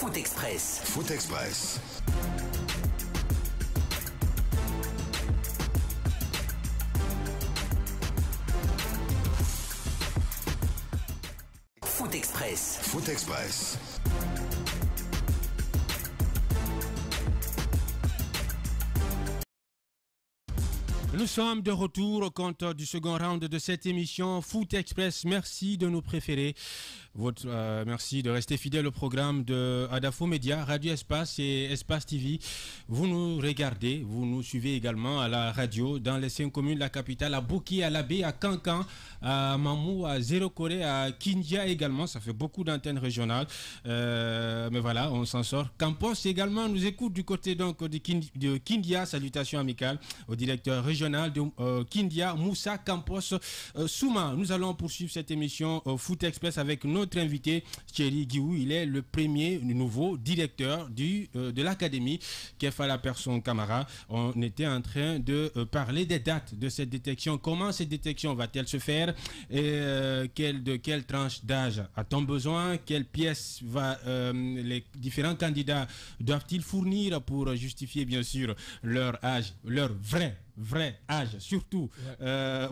Foot Express. Foot Express. Foot Express. Foot Express. Nous sommes de retour au compte du second round de cette émission Foot Express. Merci de nous préférer. Merci de rester fidèle au programme de Adafo Média, Radio Espace et Espace TV. Vous nous regardez, vous nous suivez également à la radio dans les 5 communes de la capitale, à Boki, à Labé, à Kankan, à Mamou, à Zéro Corée, à Kindia également. Ça fait beaucoup d'antennes régionales. Mais voilà, on s'en sort. Campos également nous écoute du côté donc de Kindia. Salutations amicales au directeur régional de Kindia, Moussa Campos Souma. Nous allons poursuivre cette émission Foot Express avec notre invité, Thierry Guiou. Il est le premier nouveau directeur de l'académie, Kefala Persson Camara. On était en train de parler des dates de cette détection. Comment cette détection va-t-elle se faire? De quelle tranche d'âge a-t-on besoin? Quelles pièces les différents candidats doivent-ils fournir pour justifier bien sûr leur âge, leur vrai âge, surtout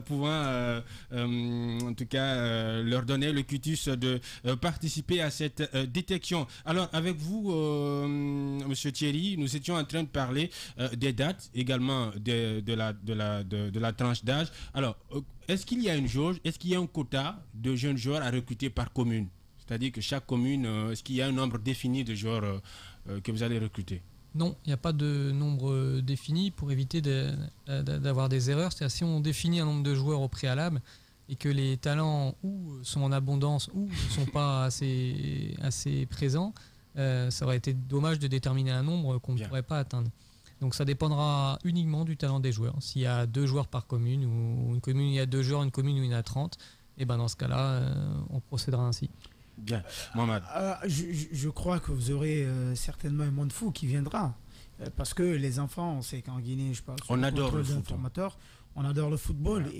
pouvant en tout cas leur donner le cutus de participer à cette détection. Alors avec vous monsieur Thierry, nous étions en train de parler des dates, également de la tranche d'âge. Alors est-ce qu'il y a une jauge, est-ce qu'il y a un quota de jeunes joueurs à recruter par commune? C'est-à-dire que chaque commune, est-ce qu'il y a un nombre défini de joueurs que vous allez recruter? Non, il n'y a pas de nombre défini pour éviter d'avoir des erreurs. C'est-à-dire si on définit un nombre de joueurs au préalable et que les talents ou sont en abondance ou ne sont pas assez présents, ça aurait été dommage de déterminer un nombre qu'on ne pourrait pas atteindre. Donc ça dépendra uniquement du talent des joueurs. S'il y a 2 joueurs par commune ou une commune où il y a 2 joueurs, une commune où il y en a 30, et ben dans ce cas-là, on procédera ainsi. Bien, Mohamed. Je crois que vous aurez certainement un monde fou qui viendra. Parce que les enfants, on sait qu'en Guinée, je parle on adore le foot. On adore le football.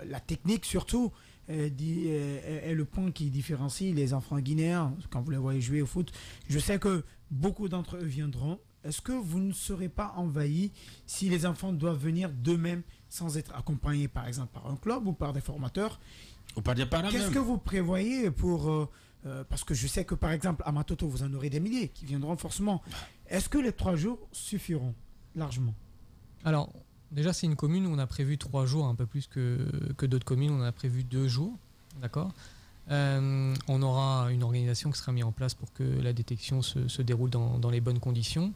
La technique, surtout, est le point qui différencie les enfants guinéens quand vous les voyez jouer au foot. Je sais que beaucoup d'entre eux viendront. Est-ce que vous ne serez pas envahis si les enfants doivent venir d'eux-mêmes sans être accompagnés, par exemple, par un club ou par des formateurs? Qu'est-ce que vous prévoyez pour... parce que je sais que, par exemple, à Matoto, vous en aurez des milliers qui viendront forcément. Est-ce que les 3 jours suffiront largement? Alors, déjà, c'est une commune où on a prévu 3 jours, un peu plus que d'autres communes. On a prévu 2 jours, d'accord. On aura une organisation qui sera mise en place pour que la détection se déroule dans les bonnes conditions.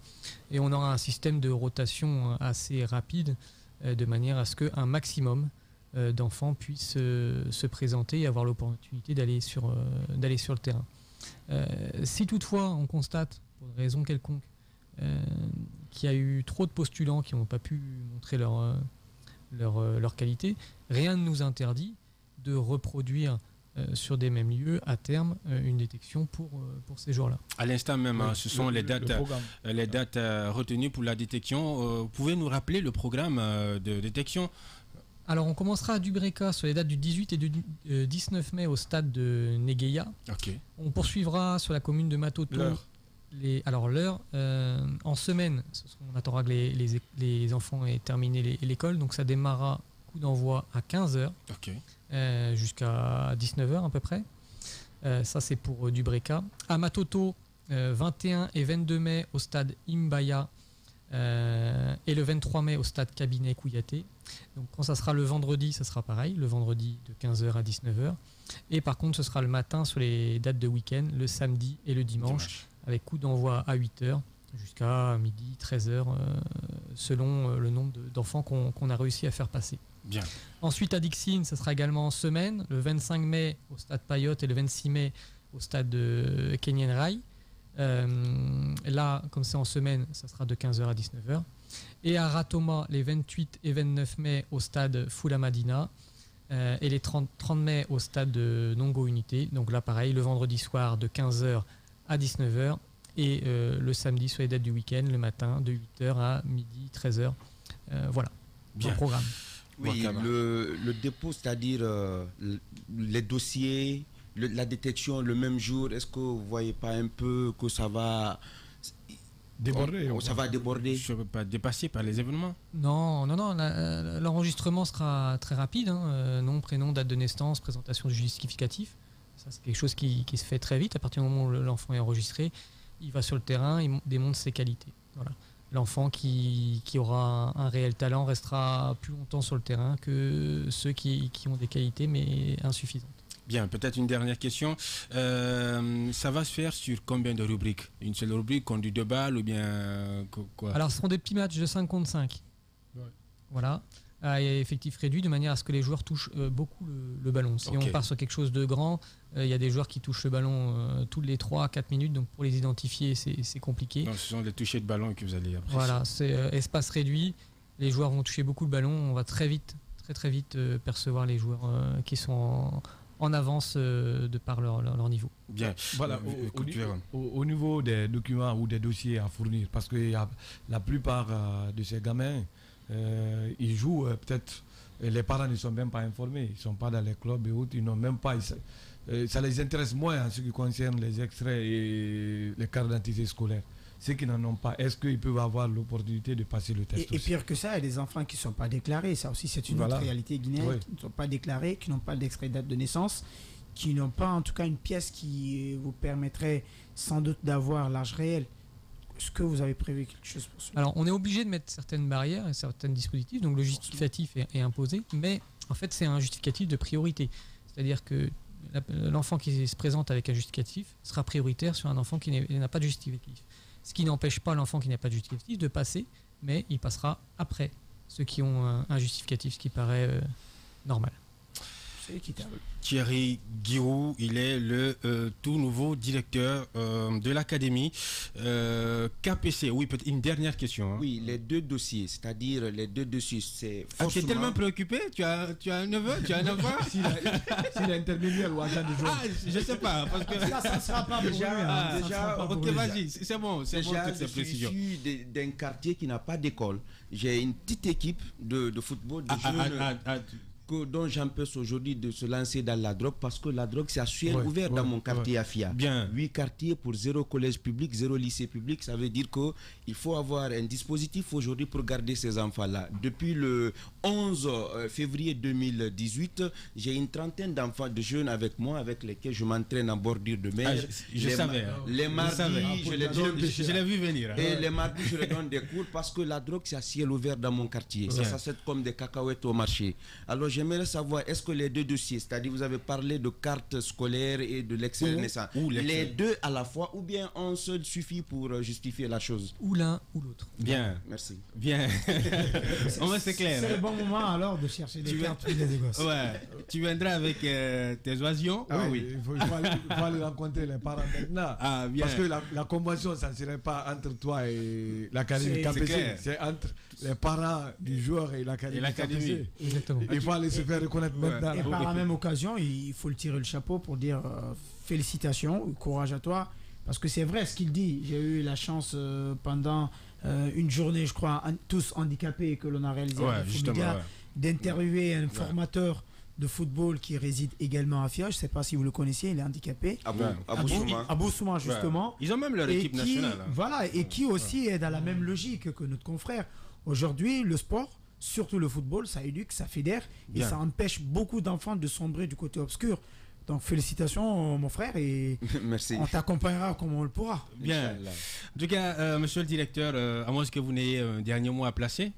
Et on aura un système de rotation assez rapide, de manière à ce qu'un maximum d'enfants puissent se présenter et avoir l'opportunité d'aller sur le terrain. Si toutefois on constate, pour une raison quelconque, qu'il y a eu trop de postulants qui n'ont pas pu montrer leur qualité, rien ne nous interdit de reproduire sur des mêmes lieux à terme une détection pour ces jours-là. À l'instant même, ce sont les dates retenues pour la détection. Vous pouvez nous rappeler le programme de détection? Alors on commencera à Dubreka sur les dates du 18 et du 19 mai au stade de Negueya. Okay. On poursuivra sur la commune de Matoto. L'heure, en semaine, on attendra que les enfants aient terminé l'école, donc ça démarrera coup d'envoi à 15h jusqu'à 19h à peu près. Ça c'est pour Dubreka. À Matoto, 21 et 22 mai au stade Imbaya et le 23 mai au stade Cabinet Kouyaté. Donc quand ça sera le vendredi, ça sera pareil, le vendredi de 15h à 19h. Et par contre, ce sera le matin sur les dates de week-end, le samedi et le dimanche, avec coup d'envoi à 8h jusqu'à midi, 13h, selon le nombre d'enfants qu'on a réussi à faire passer. Bien. Ensuite, à Dixine, ça sera également en semaine, le 25 mai au stade Payotte et le 26 mai au stade de Kenyan Rai. Là, comme c'est en semaine, ça sera de 15h à 19h. Et à Ratoma, les 28 et 29 mai au stade Foula Madina et les 30 mai au stade de Nongo Unité. Donc là, pareil, le vendredi soir de 15h à 19h et le samedi sur les dates du week-end, le matin de 8h à midi, 13h. Voilà, bien. Le programme. Oui, le dépôt, c'est-à-dire les dossiers, la détection le même jour, est-ce que vous ne voyez pas un peu que ça va déborder? Ça va déborder? Je ne peux pas dépasser par les événements. Non, l'enregistrement sera très rapide. Nom, prénom, date de naissance, présentation du justificatif. Ça, c'est quelque chose qui se fait très vite. À partir du moment où l'enfant est enregistré, il va sur le terrain, il démontre ses qualités. Voilà. L'enfant qui aura un réel talent restera plus longtemps sur le terrain que ceux qui ont des qualités mais insuffisantes. Bien, peut-être une dernière question. Ça va se faire sur combien de rubriques? Une seule rubrique, conduite de balle ou bien quoi? Alors, ce seront des petits matchs de 5 contre 5. Ouais. Voilà. À effectif réduit, de manière à ce que les joueurs touchent beaucoup le ballon. Si on part sur quelque chose de grand, il y a des joueurs qui touchent le ballon toutes les 3-4 minutes, donc pour les identifier, c'est compliqué. Non, ce sont les touchés de ballon que vous allez apprécier. Voilà, c'est espace réduit. Les joueurs vont toucher beaucoup le ballon. On va très vite percevoir les joueurs qui sont en avance de par leur niveau. Bien. Voilà, au niveau des documents ou des dossiers à fournir, parce que la plupart de ces gamins, ils jouent peut-être, les parents ne sont même pas informés, ils ne sont pas dans les clubs et autres, ils n'ont même pas, ça les intéresse moins en ce qui concerne les extraits et les cartes d'identité scolaires. Ceux qui n'en ont pas, est-ce qu'ils peuvent avoir l'opportunité de passer le test et pire que ça, il y a des enfants qui ne sont pas déclarés, ça aussi c'est une autre réalité guinéenne, qui ne sont pas déclarés, qui n'ont pas d'extrait de date de naissance, qui n'ont pas en tout cas une pièce qui vous permettrait sans doute d'avoir l'âge réel. Est-ce que vous avez prévu quelque chose pour ça? Alors, on est obligé de mettre certaines barrières et certains dispositifs, donc le justificatif est imposé, mais en fait, c'est un justificatif de priorité. C'est-à-dire que l'enfant qui se présente avec un justificatif sera prioritaire sur un enfant qui n'a pas de justificatif. Ce qui n'empêche pas l'enfant qui n'a pas de justificatif de passer, mais il passera après ceux qui ont un justificatif, ce qui paraît normal. C'est équitable. Thierry Guirou, il est le tout nouveau directeur de l'académie KPC. Oui, peut-être une dernière question. Hein. Oui, les deux dossiers, c'est-à-dire les deux dossiers, c'est forcément... tu es tellement préoccupé? Tu as un neveu? Tu as un enfant? S'il est intermédiaire ou agent de joueur. Je ne sais pas. Parce que... ça ne sera pas déjà, ok, vas-y, c'est bon. C'est bon, toutes ces précisions. Je suis d'un quartier qui n'a pas d'école. J'ai une petite équipe de football, de jeunes... dont j'empêche aujourd'hui de se lancer dans la drogue parce que la drogue c'est à ciel ouvert dans mon quartier Afia. Bien. 8 quartiers pour 0 collège public, 0 lycée public, ça veut dire qu'il faut avoir un dispositif aujourd'hui pour garder ces enfants-là. Depuis le 11 février 2018, j'ai une trentaine d'enfants, de jeunes avec moi, avec lesquels je m'entraîne en bordure de mer. Je savais. Les mardis, je l'ai vu venir. Et les mardis, je leur donne des cours parce que la drogue c'est à ciel ouvert dans mon quartier. Ça s'achète comme des cacahuètes au marché. Alors j'aimerais savoir, est-ce que les deux dossiers, c'est-à-dire vous avez parlé de cartes scolaires et de l'extrait de naissance, les deux à la fois ou bien un seul suffit pour justifier la chose? Ou l'un ou l'autre. Bien. Merci. Bien. C'est clair. C'est le bon moment alors de chercher des cartes pour les gosses. Ouais. Tu viendras avec tes oisillons. Oui. Il faut aller rencontrer les parents maintenant. Ah, bien. Parce que la convention, ça ne serait pas entre toi et l'académie KPC. C'est entre les parents du joueur et l'académie KPC. Exactement. Il faut aller se faire reconnaître maintenant. Et par la même occasion, il faut le tirer le chapeau pour dire félicitations, courage à toi. Parce que c'est vrai ce qu'il dit. J'ai eu la chance pendant une journée, je crois, tous handicapés que l'on a réalisé d'interviewer un formateur de football qui réside également à Fia. Je ne sais pas si vous le connaissiez, il est handicapé. Abou Souma, justement. Ils ont même leur équipe nationale. Voilà, et qui aussi est dans la même logique que notre confrère. Aujourd'hui, le sport, surtout le football, ça éduque, ça fédère et ça empêche beaucoup d'enfants de sombrer du côté obscur. Donc félicitations mon frère et merci. On t'accompagnera comme on le pourra. Bien. En tout cas, monsieur le directeur, à moins que vous n'ayez un dernier mot à placer,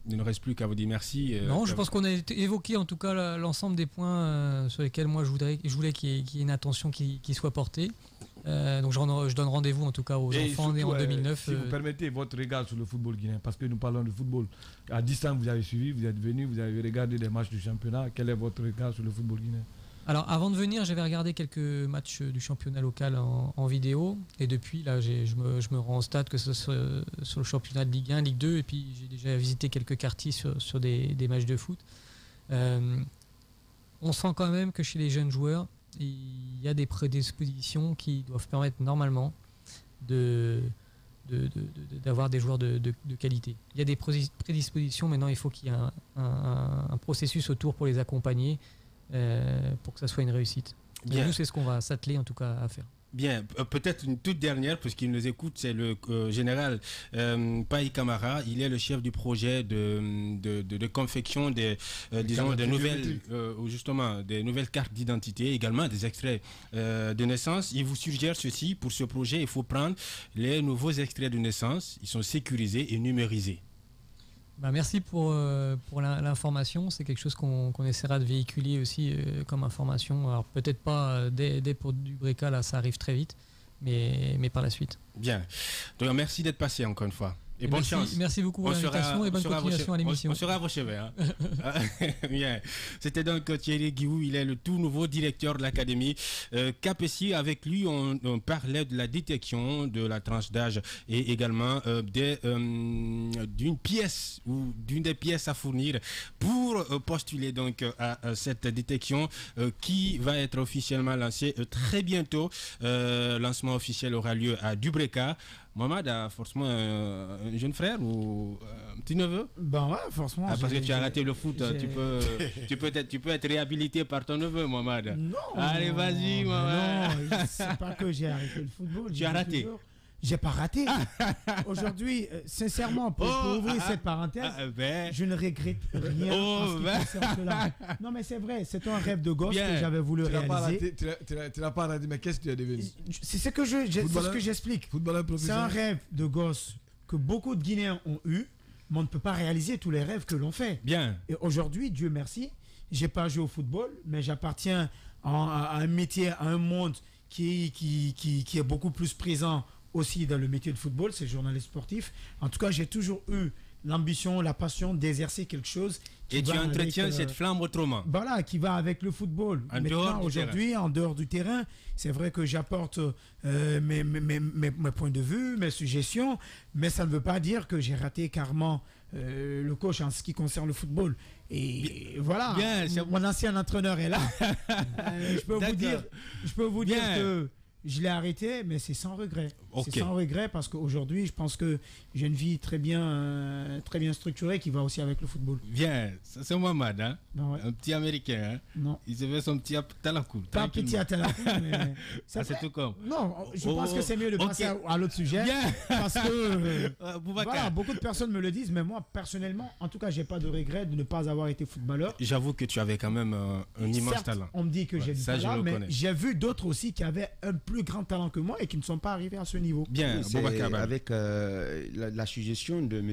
il ne reste plus qu'à vous dire merci. Non, je pense qu'on a évoqué en tout cas l'ensemble des points sur lesquels moi je voulais qu'il y ait une attention qui soit portée. Donc je donne rendez-vous en tout cas aux enfants nés en 2009. Si vous permettez votre regard sur le football guinéen, parce que nous parlons de football. À distance, vous avez suivi, vous êtes venu, vous avez regardé des matchs du championnat. Quel est votre regard sur le football guinéen? Alors avant de venir, j'avais regardé quelques matchs du championnat local en vidéo. Et depuis, là, je me rends au stade, que ce soit sur le championnat de Ligue 1, Ligue 2. Et puis j'ai déjà visité quelques quartiers sur des matchs de foot. On sent quand même que chez les jeunes joueurs, il y a des prédispositions qui doivent permettre normalement d'avoir des joueurs de qualité. Il y a des prédispositions, maintenant il faut qu'il y ait un processus autour pour les accompagner pour que ça soit une réussite. Et nous, c'est ce qu'on va s'atteler en tout cas à faire. Bien, peut-être une toute dernière, puisqu'il nous écoute, c'est le général Paï Camara. Il est le chef du projet de confection des nouvelles cartes d'identité, également des extraits de naissance. Il vous suggère ceci: pour ce projet, il faut prendre les nouveaux extraits de naissance. Ils sont sécurisés et numérisés. Merci pour l'information. C'est quelque chose qu'on essaiera de véhiculer aussi comme information. Alors peut-être pas dès pour du Breca, là ça arrive très vite, mais par la suite. Bien. Donc merci d'être passé encore une fois. Et bonne chance. Merci beaucoup pour l'invitation et bonne continuation à l'émission. On sera à vos cheveux. Hein. Bien. C'était donc Thierry Guihou, il est le tout nouveau directeur de l'académie Capessi. Avec lui, on parlait de la détection de la tranche d'âge et également d'une pièce ou d'une des pièces à fournir pour postuler donc à cette détection qui va être officiellement lancée très bientôt. Lancement officiel aura lieu à Dubreka. Mohamed a forcément un jeune frère ou un petit neveu? Ben ouais, forcément. Parce que tu as raté le foot, tu peux être réhabilité par ton neveu, Mohamed. Non. Allez, vas-y, Mohamed. Non, c'est pas que j'ai arrêté le football. Tu as raté. J'ai pas raté. Aujourd'hui, sincèrement, pour ouvrir cette parenthèse, je ne regrette rien en ce qui concerne cela. Non, mais c'est vrai, c'est un rêve de gosse que j'avais voulu réaliser. Tu n'as pas raté, mais qu'est-ce que tu es devenu? C'est ce que j'explique. C'est un rêve de gosse que beaucoup de Guinéens ont eu, mais on ne peut pas réaliser tous les rêves que l'on fait. Bien. Et aujourd'hui, Dieu merci, j'ai pas joué au football, mais j'appartiens à un métier, à un monde qui est beaucoup plus présent aussi dans le métier de football, c'est journaliste sportif. En tout cas, j'ai toujours eu l'ambition, la passion d'exercer quelque chose. Et tu entretiens cette flamme autrement. Voilà, qui va avec le football. Maintenant, aujourd'hui, en dehors du terrain, c'est vrai que j'apporte mes points de vue, mes suggestions, mais ça ne veut pas dire que j'ai raté carrément le coach en ce qui concerne le football. Et voilà, mon ancien entraîneur est là. Je peux vous dire que je l'ai arrêté, mais c'est sans regret. Okay. C'est sans regret parce qu'aujourd'hui, je pense que j'ai une vie très bien structurée qui va aussi avec le football. Bien, c'est Mohamed, hein? Ouais. Un petit Américain. Hein? Non. Il se fait son petit talakou. Pas petit talakou, mais... c'est tout comme. Non, je pense que c'est mieux de passer à l'autre sujet. Bien. Parce que voilà, beaucoup de personnes me le disent, mais moi, personnellement, en tout cas, j'ai pas de regret de ne pas avoir été footballeur. J'avoue que tu avais quand même un immense talent. On me dit que j'ai du talent, mais j'ai vu d'autres aussi qui avaient un plus grand talent que moi et qui ne sont pas arrivés à ce niveau. Bien, avec la suggestion de M.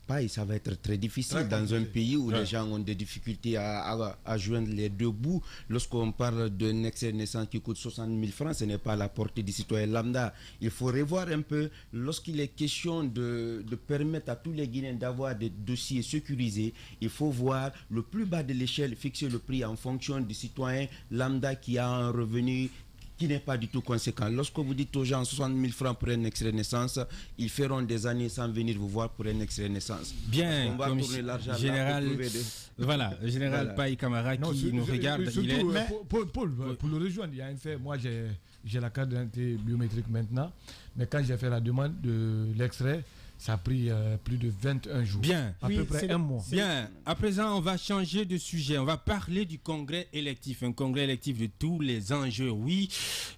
Paï, ça va être très difficile dans un pays où les gens ont des difficultés à joindre les deux bouts. Lorsqu'on parle d'un extrait de naissance qui coûte 60 000 francs, ce n'est pas à la portée du citoyen lambda. Il faut revoir un peu, lorsqu'il est question de permettre à tous les Guinéens d'avoir des dossiers sécurisés, il faut voir le plus bas de l'échelle, fixer le prix en fonction du citoyen lambda qui a un revenu qui n'est pas du tout conséquent. Lorsque vous dites aux gens 60 000 francs pour un extrait de naissance, ils feront des années sans venir vous voir pour un extrait de naissance. Bien, on va tourner l'argent général, voilà, le général Paï Camara qui nous regarde. Paul, pour le rejoindre, il y a un fait. Moi, j'ai la carte d'identité biométrique maintenant, mais quand j'ai fait la demande de l'extrait, ça a pris plus de 21 jours. Bien. À peu près un mois. Bien. À présent, on va changer de sujet. On va parler du congrès électif. Un congrès électif de tous les enjeux. Oui,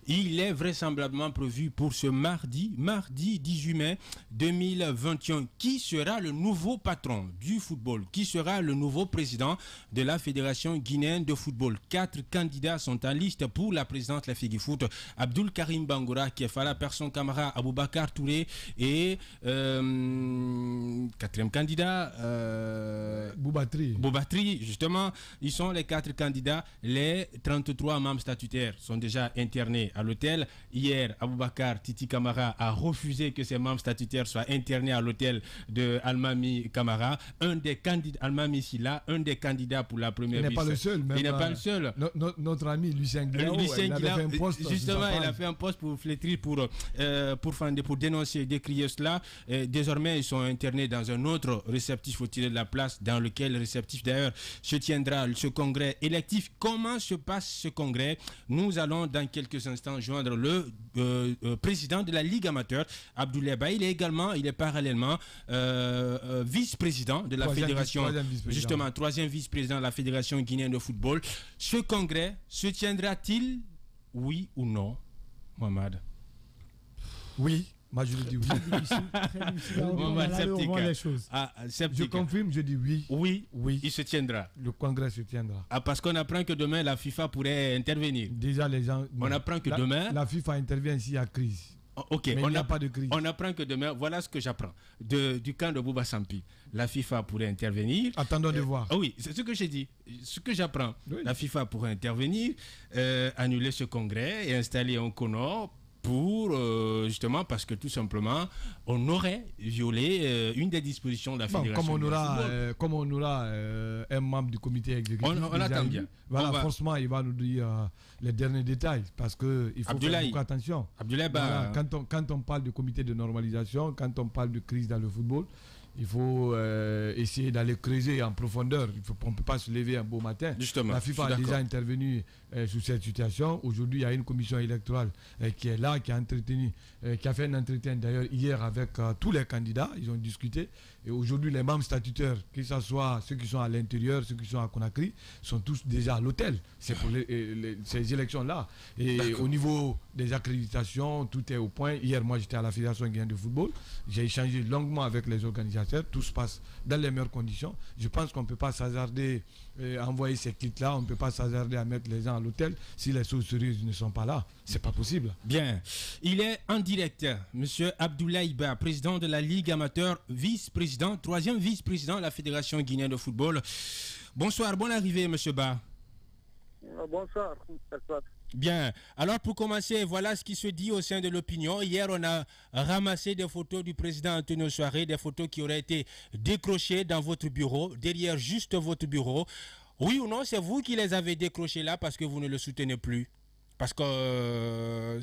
il est vraisemblablement prévu pour ce mardi 18 mai 2021. Qui sera le nouveau patron du football? Qui sera le nouveau président de la Fédération guinéenne de football? 4 candidats sont en liste pour la présidence de la FEGIFOOT. Abdul Karim Bangoura, Kefala Persson Camara, Aboubacar Touré et... quatrième candidat, Boubatri, justement, ils sont les 4 candidats. Les 33 membres statutaires sont déjà internés à l'hôtel. Hier, Aboubacar Titi Camara a refusé que ces membres statutaires soient internés à l'hôtel de Almami Camara. Un des candidats, Almami Silla, un des candidats pour la première vice. Il n'est pas le seul. Il n'est pas le seul. Notre ami Lucien Guillaume, il a fait un poste. Justement, il a fait un poste pour flétrir, pour dénoncer, décrier cela. Désormais, ils sont internés dans un autre réceptif au tiré de la place, dans lequel le réceptif d'ailleurs se tiendra ce congrès électif. Comment se passe ce congrès? Nous allons dans quelques instants joindre le président de la Ligue amateur, Abdoulaye Ba. Il est parallèlement vice-président de la fédération, justement troisième vice-président de la Fédération guinéenne de football. Ce congrès se tiendra-t-il oui ou non, Mohamed? Oui. Moi, je le dis oui. Très difficile. On voit les choses. Je confirme, je dis oui. Oui, oui. Il se tiendra. Le congrès se tiendra. Parce qu'on apprend que demain, la FIFA pourrait intervenir. Déjà, les gens... On apprend que demain... La FIFA intervient s'il y a crise. Ok, mais il n'y a pas de crise. On apprend que demain, voilà ce que j'apprends. Du camp de Bouba Sampi, la FIFA pourrait intervenir. Attendons de voir. Oui, c'est ce que j'ai dit. Ce que j'apprends. Oui. La FIFA pourrait intervenir, annuler ce congrès et installer un CONOR pour, justement, parce que tout simplement, on aurait violé une des dispositions de la fédération. Comme on aura un membre du comité exécutif, on attend bien. Voilà, forcément, il va nous dire les derniers détails, parce qu'il faut faire beaucoup attention. Abdoulaye, voilà, quand on parle de comité de normalisation, quand on parle de crise dans le football, il faut essayer d'aller creuser en profondeur. On ne peut pas se lever un beau matin. Justement, la FIFA a déjà intervenu sur cette situation. Aujourd'hui, il y a une commission électorale qui est là, qui a fait un entretien d'ailleurs hier avec tous les candidats. Ils ont discuté. Et aujourd'hui, les membres statutaires, que ce soit ceux qui sont à l'intérieur, ceux qui sont à Conakry, sont tous déjà à l'hôtel. C'est pour ces élections-là. Et au niveau des accréditations, tout est au point. Hier, moi, j'étais à la Fédération guinéenne de football. J'ai échangé longuement avec les organisateurs. Tout se passe dans les meilleures conditions. Je pense qu'on ne peut pas s'hasarder à envoyer ces kits-là. On ne peut pas s'hasarder à mettre les gens à l'hôtel si les choses sérieuses ne sont pas là. C'est pas possible. Bien. Il est en direct, Monsieur Abdoulaye Ba, président de la Ligue amateur, vice-président, troisième vice-président de la Fédération guinéenne de football. Bonsoir, bonne arrivée, Monsieur Ba. Bonsoir. Bien. Alors, pour commencer, voilà ce qui se dit au sein de l'opinion. Hier, on a ramassé des photos du président Antonio Soare, des photos qui auraient été décrochées dans votre bureau, derrière juste votre bureau. Oui ou non, c'est vous qui les avez décrochées là parce que vous ne le soutenez plus? Parce qu'on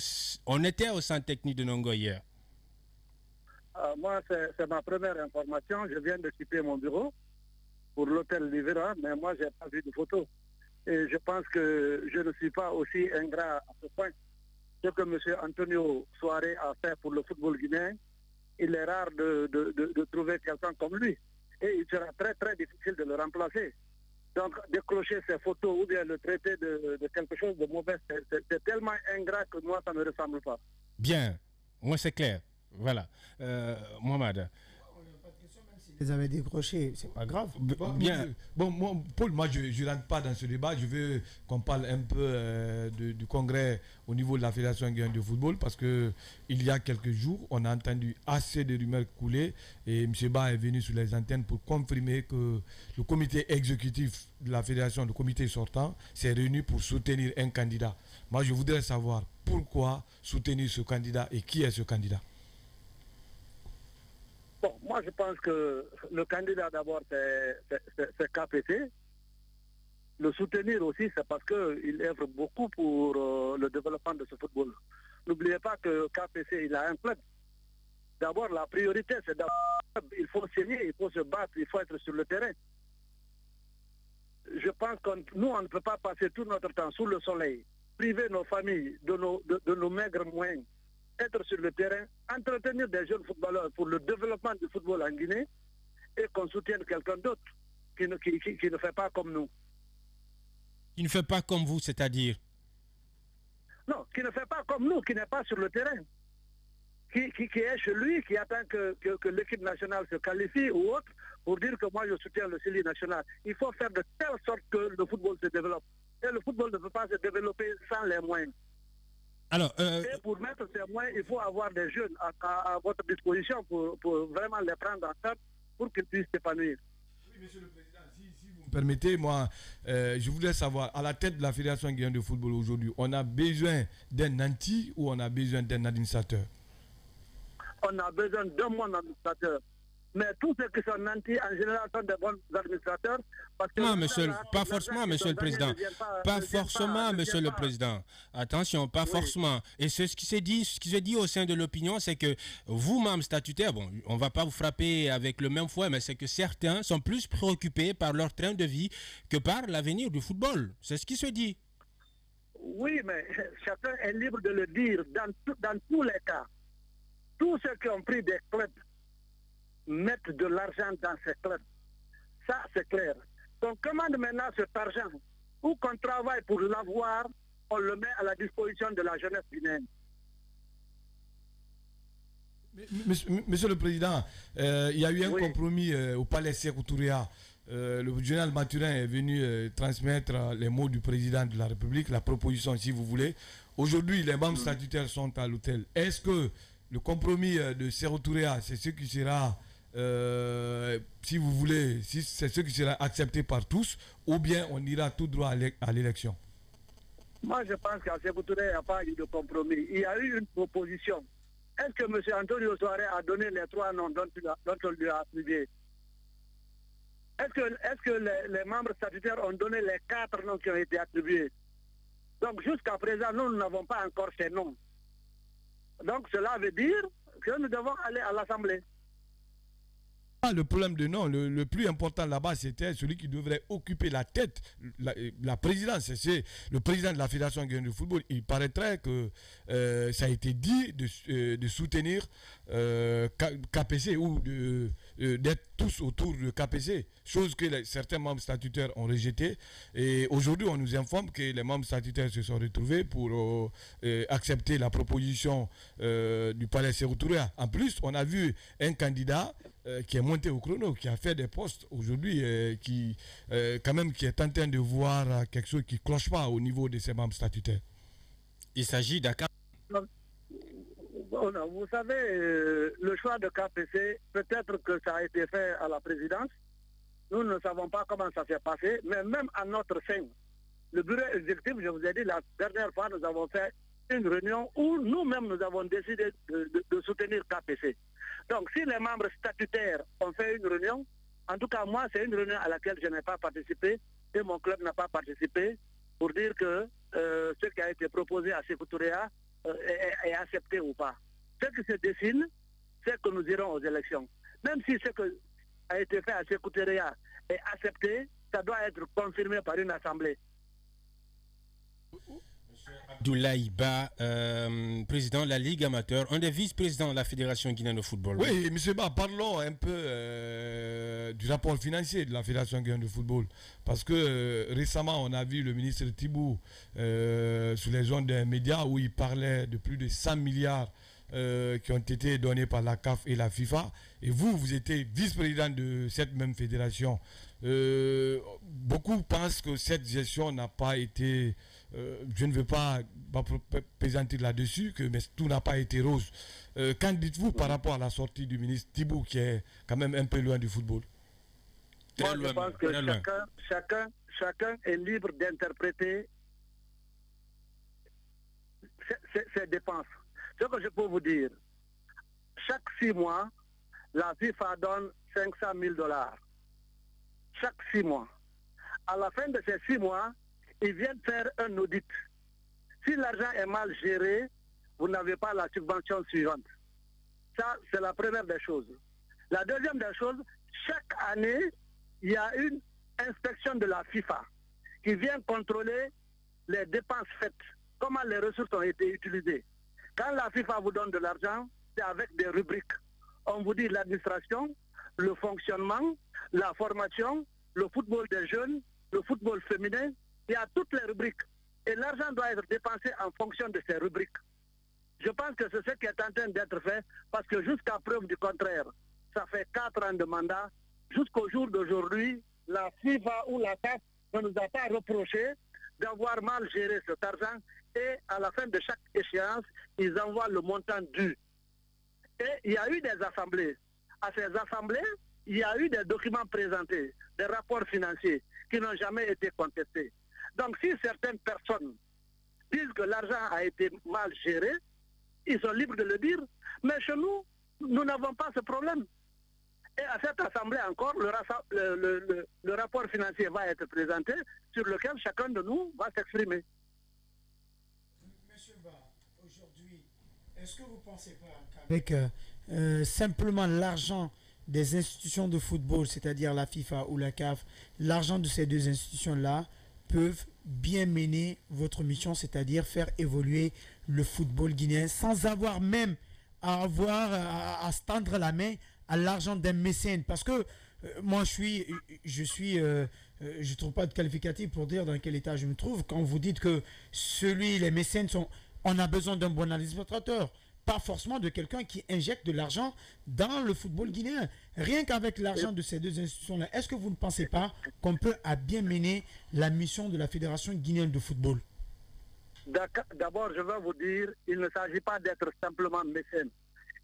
était au centre technique de Nongo hier. Moi, c'est ma première information. Je viens de quitter mon bureau pour l'hôtel Livera, mais moi, je n'ai pas vu de photos. Et je pense que je ne suis pas aussi ingrat à ce point. Ce que M. Antonio Soare a fait pour le football guinéen, il est rare de trouver quelqu'un comme lui. Et il sera très très difficile de le remplacer. Donc décrocher ces photos ou bien le traiter de quelque chose de mauvais, c'est tellement ingrat que moi, ça ne me ressemble pas. Bien, moi c'est clair. Voilà. Mohamed. Les avaient décrochés, c'est pas grave. Bien. Bon, Paul, moi je ne rentre pas dans ce débat. Je veux qu'on parle un peu du congrès au niveau de la Fédération guinéenne de football parce que il y a quelques jours, on a entendu assez de rumeurs couler et M. Ba est venu sur les antennes pour confirmer que le comité exécutif de la Fédération, le comité sortant, s'est réuni pour soutenir un candidat. Moi, je voudrais savoir pourquoi soutenir ce candidat et qui est ce candidat. Bon, moi je pense que le candidat d'abord c'est KPC. Le soutenir aussi c'est parce qu'il œuvre beaucoup pour le développement de ce football. N'oubliez pas que KPC il a un club. D'abord la priorité c'est d'abord il faut signer, il faut se battre, il faut être sur le terrain. Je pense que nous on ne peut pas passer tout notre temps sous le soleil, priver nos familles de nos maigres moyens. Être sur le terrain, entretenir des jeunes footballeurs pour le développement du football en Guinée et qu'on soutienne quelqu'un d'autre qui ne fait pas comme nous. Qui ne fait pas comme vous, c'est-à-dire? Non, qui ne fait pas comme nous, qui n'est pas sur le terrain. Qui est chez lui, qui attend que l'équipe nationale se qualifie ou autre pour dire que moi je soutiens le CELI national. Il faut faire de telle sorte que le football se développe. Et le football ne peut pas se développer sans les moyens. Alors, et pour mettre ces moyens, il faut avoir des jeunes à votre disposition pour vraiment les prendre en charge pour qu'ils puissent s'épanouir. Oui, Monsieur le Président, si vous me permettez, moi, je voudrais savoir, à la tête de la Fédération guinéenne de football aujourd'hui, on a besoin d'un nanti ou on a besoin d'un administrateur? On a besoin d'un bon administrateur. Mais tous ceux qui sont nantis, en général, sont des bons administrateurs. Parce que non, pas forcément, Monsieur le Président. Pas forcément, Monsieur le Président. Attention, pas forcément. Et ce qui se dit au sein de l'opinion, c'est que vous, membres statutaires, bon, on ne va pas vous frapper avec le même fouet, mais c'est que certains sont plus préoccupés par leur train de vie que par l'avenir du football. C'est ce qui se dit. Oui, mais chacun est libre de le dire dans tous les cas. Tous ceux qui ont pris des clubs mettre de l'argent dans ces clubs. Ça, c'est clair. Donc, commande maintenant cet argent ou qu'on travaille pour l'avoir on le met à la disposition de la jeunesse guinéenne. Monsieur le Président, il y a eu un compromis au palais Sékou Touréa. Le général Mathurin est venu transmettre les mots du président de la République, la proposition si vous voulez. Aujourd'hui, les membres statutaires sont à l'hôtel. Est-ce que le compromis de Sékou Touréa, c'est ce qui sera, si vous voulez, si c'est ce qui sera accepté par tous, ou bien on ira tout droit à l'élection? Moi, je pense qu'à Sékou Touré, il n'y a pas eu de compromis. Il y a eu une proposition. Est-ce que M. Antonio Soare a donné les 3 noms dont on lui a attribué? Est-ce que les membres statutaires ont donné les 4 noms qui ont été attribués? Donc jusqu'à présent, nous n'avons pas encore ces noms. Donc cela veut dire que nous devons aller à l'Assemblée. Le problème de nom, le plus important là-bas, c'était celui qui devrait occuper la tête, la présidence. C'est le président de la Fédération guinéenne de football. Il paraîtrait que ça a été dit de soutenir KPC ou d'être tous autour de KPC, chose que certains membres statutaires ont rejetée. Et aujourd'hui, on nous informe que les membres statutaires se sont retrouvés pour accepter la proposition du palais Sékou Touréa. En plus, on a vu un candidat qui est monté au chrono, qui a fait des postes aujourd'hui, qui est en train de voir quelque chose qui ne cloche pas au niveau de ses membres statutaires. Il s'agit d'Aka. Vous savez, le choix de KPC, peut-être que ça a été fait à la présidence. Nous ne savons pas comment ça s'est passé, mais même à notre sein, le bureau exécutif, je vous ai dit, la dernière fois, nous avons fait une réunion où nous-mêmes, nous avons décidé de soutenir KPC. Donc, si les membres statutaires ont fait une réunion, en tout cas, moi, c'est une réunion à laquelle je n'ai pas participé et mon club n'a pas participé pour dire que ce qui a été proposé à Sékou Touréa est accepté ou pas. Ce qui se dessine, c'est que nous irons aux élections. Même si ce qui a été fait à Sékou Touréa est accepté, ça doit être confirmé par une assemblée. Abdoulaye Ba, président de la Ligue amateur, un des vice-présidents de la Fédération guinéenne de football. Oui, M. Ba, parlons un peu du rapport financier de la Fédération guinéenne de football. Parce que récemment, on a vu le ministre Tibou sur les ondes des médias où il parlait de plus de 100 milliards qui ont été donnés par la CAF et la FIFA. Et vous étiez vice-président de cette même fédération. Beaucoup pensent que cette gestion n'a pas été... je ne veux pas plaisanter là-dessus, mais tout n'a pas été rose. Qu'en dites-vous par rapport à la sortie du ministre Tibou, qui est quand même un peu loin du football? Moi, je pense que chacun est libre d'interpréter ses dépenses. Ce que je peux vous dire, chaque 6 mois, la FIFA donne 500 000 $. Chaque 6 mois. À la fin de ces 6 mois, ils viennent faire un audit. Si l'argent est mal géré, vous n'avez pas la subvention suivante. Ça, c'est la première des choses. La deuxième des choses, chaque année, il y a une inspection de la FIFA qui vient contrôler les dépenses faites, comment les ressources ont été utilisées. Quand la FIFA vous donne de l'argent, c'est avec des rubriques. On vous dit l'administration, le fonctionnement, la formation, le football des jeunes, le football féminin. Il y a toutes les rubriques. Et l'argent doit être dépensé en fonction de ces rubriques. Je pense que c'est ce qui est en train d'être fait, parce que jusqu'à preuve du contraire, ça fait 4 ans de mandat. Jusqu'au jour d'aujourd'hui, la FIFA ou la CAF ne nous a pas reproché d'avoir mal géré cet argent. Et à la fin de chaque échéance, ils envoient le montant dû. Et il y a eu des assemblées. À ces assemblées, il y a eu des documents présentés, des rapports financiers qui n'ont jamais été contestés. Donc si certaines personnes disent que l'argent a été mal géré, ils sont libres de le dire. Mais chez nous, nous n'avons pas ce problème. Et à cette assemblée encore, le rapport financier va être présenté sur lequel chacun de nous va s'exprimer. Monsieur Ba, aujourd'hui, est-ce que vous ne pensez pas qu'avec simplement l'argent des institutions de football, c'est-à-dire la FIFA ou la CAF, l'argent de ces deux institutions-là peuvent bien mener votre mission, c'est-à-dire faire évoluer le football guinéen sans avoir même à se tendre la main à l'argent d'un mécène? Parce que moi, je suis je ne trouve pas de qualificatif pour dire dans quel état je me trouve quand vous dites que les mécènes sont... On a besoin d'un bon administrateur, pas forcément de quelqu'un qui injecte de l'argent dans le football guinéen. Rien qu'avec l'argent de ces deux institutions-là, est-ce que vous ne pensez pas qu'on peut à bien mener la mission de la Fédération guinéenne de football? D'abord, je veux vous dire, il ne s'agit pas d'être simplement mécène.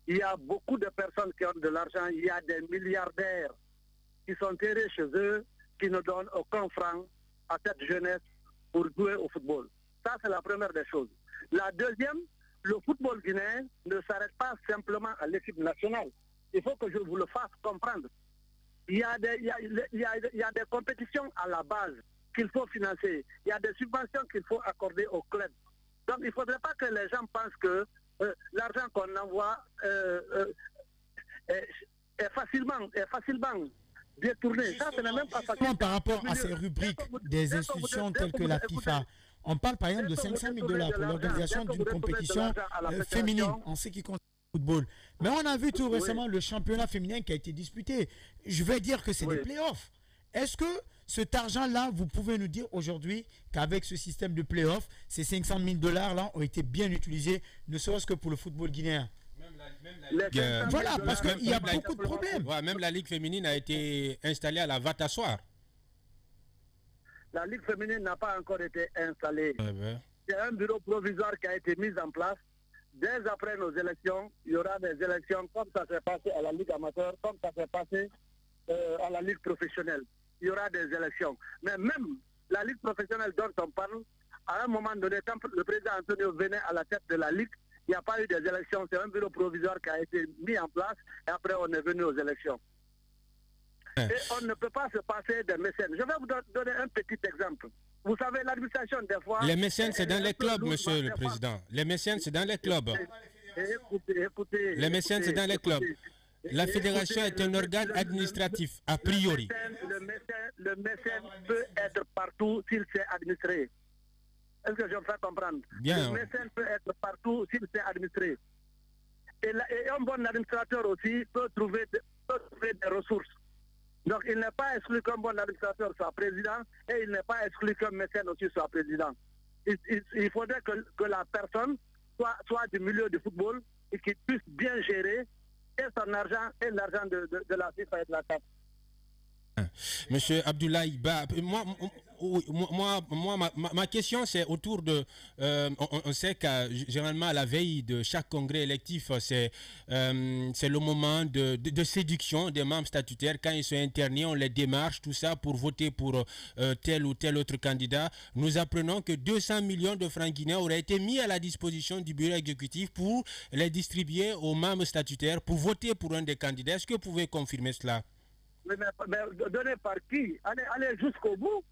Il y a beaucoup de personnes qui ont de l'argent, il y a des milliardaires qui sont terrés chez eux, qui ne donnent aucun franc à cette jeunesse pour jouer au football. Ça, c'est la première des choses. La deuxième, le football guinéen ne s'arrête pas simplement à l'équipe nationale. Il faut que je vous le fasse comprendre. Il y a des compétitions à la base qu'il faut financer. Il y a des subventions qu'il faut accorder aux clubs. Donc, il ne faudrait pas que les gens pensent que l'argent qu'on envoie est facilement détourné. Ça, ce n'est même pas facile. Par rapport à ces rubriques des institutions telles que la FIFA, on parle par exemple de 500 000 $ pour l'organisation d'une compétition féminine en ce qui concerne le football. Mais on a vu tout récemment le championnat féminin qui a été disputé. Je vais dire que c'est des playoffs. Est-ce que cet argent-là, vous pouvez nous dire aujourd'hui qu'avec ce système de playoffs, ces 500 000 $ là ont été bien utilisés, ne serait-ce que pour le football guinéen? Voilà, parce qu'il y a beaucoup de problèmes. Ouais, même la Ligue féminine a été installée à la Vatassoir. La Ligue féminine n'a pas encore été installée. C'est un bureau provisoire qui a été mis en place. Dès après nos élections, il y aura des élections comme ça s'est passé à la Ligue amateur, comme ça s'est passé à la Ligue professionnelle. Il y aura des élections. Mais même la Ligue professionnelle dont on parle, à un moment donné, quand le président Antonio venait à la tête de la Ligue, il n'y a pas eu des élections. C'est un bureau provisoire qui a été mis en place et après on est venu aux élections. Et on ne peut pas se passer des mécènes. Je vais vous donner un petit exemple. Vous savez, l'administration, des fois... Les mécènes, c'est dans les clubs, monsieur le président. Les mécènes, c'est dans les clubs. Écoutez, les mécènes, c'est dans les clubs. La fédération est un organe administratif, a priori. Le mécène peut être partout s'il sait administrer. Est-ce que je me fais comprendre? Bien. Le mécène peut être partout s'il sait administrer. Et un bon administrateur aussi peut trouver des ressources. Donc il n'est pas exclu qu'un bon administrateur soit président et il n'est pas exclu qu'un mécène aussi soit président. Il faudrait que la personne soit du milieu du football et qu'il puisse bien gérer et son argent et l'argent de la FIFA et de la CAF. Monsieur Abdoulaye Ba, ma question c'est autour de... on sait que généralement à la veille de chaque congrès électif, c'est le moment de séduction des membres statutaires. Quand ils sont internés, on les démarche, tout ça, pour voter pour tel ou tel autre candidat. Nous apprenons que 200 millions de francs guinéens auraient été mis à la disposition du bureau exécutif pour les distribuer aux membres statutaires pour voter pour un des candidats. Est-ce que vous pouvez confirmer cela? Mais donné par qui? Allez jusqu'au bout.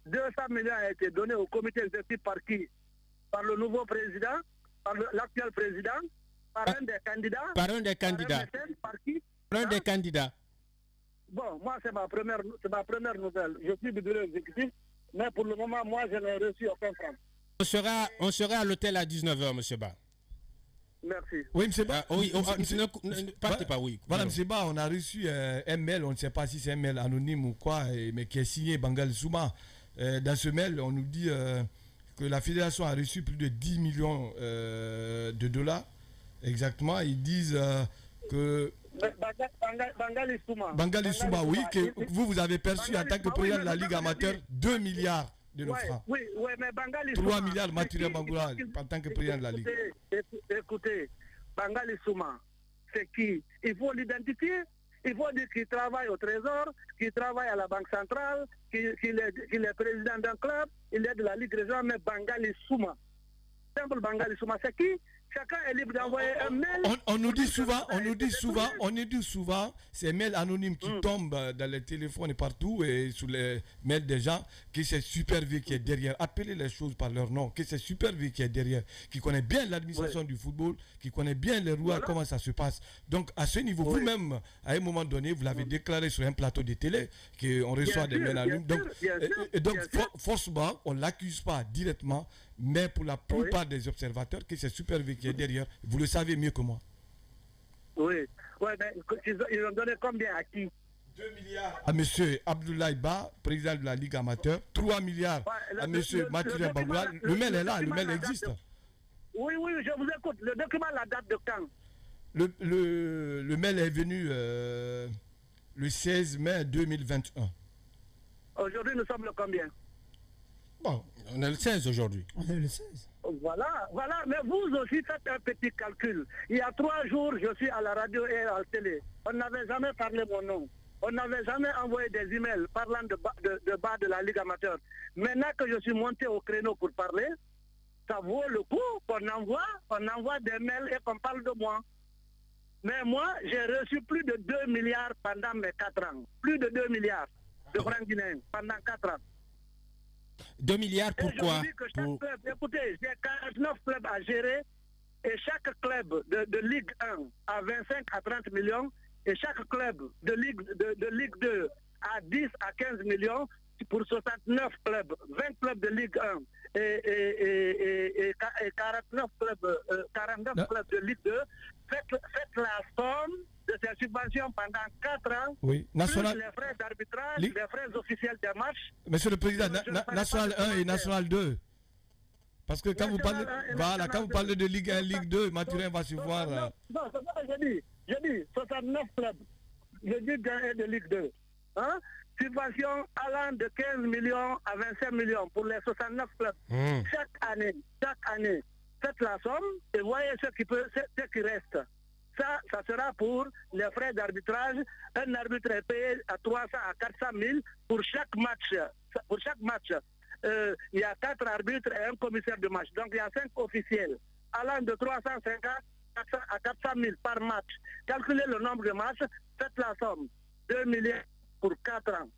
200 millions a été donné au comité exécutif par qui? Par le nouveau président? Par l'actuel président? Par un des candidats? Par un des candidats. Par qui? Par un des candidats. Bon, moi c'est ma première nouvelle. Je suis du bureau exécutif, mais pour le moment, moi je n'ai reçu aucun franc. On sera à l'hôtel à 19h, monsieur Ba. Merci. Oui, M. Ba. Ne partez pas, oui. Voilà, M. Ba, on a reçu un mail, on ne sait pas si c'est un mail anonyme ou quoi, mais qui est signé Bangal Souma. Dans ce mail, on nous dit que la fédération a reçu plus de 10 millions de dollars. Exactement. Ils disent que... Bangali Souma, oui, que vous avez perçu en tant que président de la Ligue amateur 2 milliards de nos francs. Oui, mais Bangali 3 milliards Mathieu Bangoura en tant que président de la Ligue. Écoutez, Bangali Souma, c'est qui? Il faut l'identifier. Il faut dire qu'il travaille au Trésor, qu'il travaille à la Banque centrale, qu'il est président d'un club, il est de la Ligue régionale, mais Bangali Souma. Simple Bangali Souma, c'est qui? Chacun est libre d'envoyer un mail. On nous dit souvent, ces mails anonymes qui tombent dans les téléphones et partout et sous les mails des gens, que c'est Super V qui est derrière. Appelez les choses par leur nom, que c'est Super V qui est derrière, qui connaît bien l'administration du football, qui connaît bien les rouages, comment ça se passe. Donc à ce niveau, vous-même, à un moment donné, vous l'avez déclaré sur un plateau de télé, qu'on reçoit des mails anonymes. Donc forcément, on ne l'accuse pas directement, mais pour la plupart des observateurs, que c'est Super V qui est derrière. Vous le savez mieux que moi. Oui, mais ils ont donné combien à qui? 2 milliards à M. Abdoulaye Ba, président de la Ligue amateur. 3 milliards à M. Mathieu Baboua. Le mail est là, le mail existe. Oui, je vous écoute. Le document, la date de quand? Le mail est venu le 16 mai 2021. Aujourd'hui, nous sommes le combien? Bon, on est le 16 aujourd'hui. On est le 16. Voilà. Mais vous aussi faites un petit calcul. Il y a 3 jours, je suis à la radio et à la télé. On n'avait jamais parlé mon nom. On n'avait jamais envoyé des emails parlant de bas de la Ligue amateur. Maintenant que je suis monté au créneau pour parler, ça vaut le coup qu'on envoie des mails et qu'on parle de moi. Mais moi, j'ai reçu plus de 2 milliards pendant mes 4 ans. Plus de 2 milliards de francs guinéens pendant 4 ans. 2 milliards pourquoi? Écoutez, j'ai 49 clubs à gérer et chaque club de Ligue 1 a 25 à 30 millions et chaque club de Ligue 2 a 10 à 15 millions pour 69 clubs, 20 clubs de Ligue 1 et 49 clubs de Ligue 2. Faites la somme de ces subventions pendant 4 ans, oui. National... plus les frais d'arbitrage, les frais officiels des matchs. Monsieur le Président, National 1 et National 2. Parce que quand vous parlez de Ligue 1, Ligue 2, Mathurin va se voir... Non, c'est pas ce que j'ai dit 69 clubs. Je dis de Ligue 2. Hein? Subvention allant de 15 millions à 25 millions pour les 69 clubs. Chaque année, faites la somme et voyez ce qui reste. Ça sera pour les frais d'arbitrage. Un arbitre est payé à 300 à 400 000 pour chaque match. Pour chaque match, il y a 4 arbitres et un commissaire de match. Donc il y a 5 officiels allant de 350 à 400 000 par match. Calculez le nombre de matchs, faites la somme. 2 milliards pour 4 ans.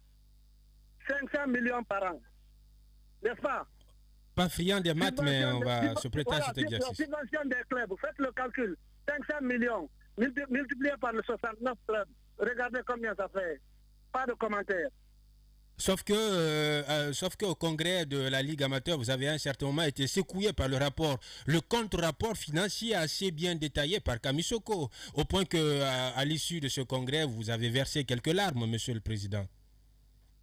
500 millions par an. N'est-ce pas? Pas friand des maths, mais on va se prêter à cet exercice. Subvention des clubs, faites le calcul. 500 millions multiplié par le 69 clubs. Regardez combien ça fait. Pas de commentaires. Sauf que au congrès de la Ligue amateur, vous avez à un certain moment été secoué par le rapport, le contre-rapport financier assez bien détaillé par Kamisoko, au point que à l'issue de ce congrès, vous avez versé quelques larmes, Monsieur le Président.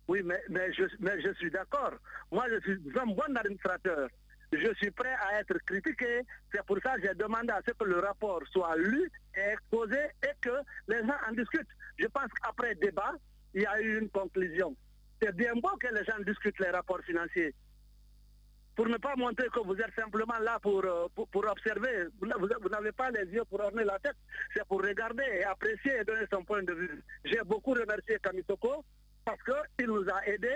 Oui, mais je suis d'accord. Moi, je suis un bon administrateur. Je suis prêt à être critiqué. C'est pour ça que j'ai demandé à ce que le rapport soit lu et exposé et que les gens en discutent. Je pense qu'après débat, il y a eu une conclusion. C'est bien beau que les gens discutent les rapports financiers. Pour ne pas montrer que vous êtes simplement là pour observer. Vous n'avez pas les yeux pour orner la tête. C'est pour regarder et apprécier et donner son point de vue. J'ai beaucoup remercié Kamisoko parce qu'il nous a aidés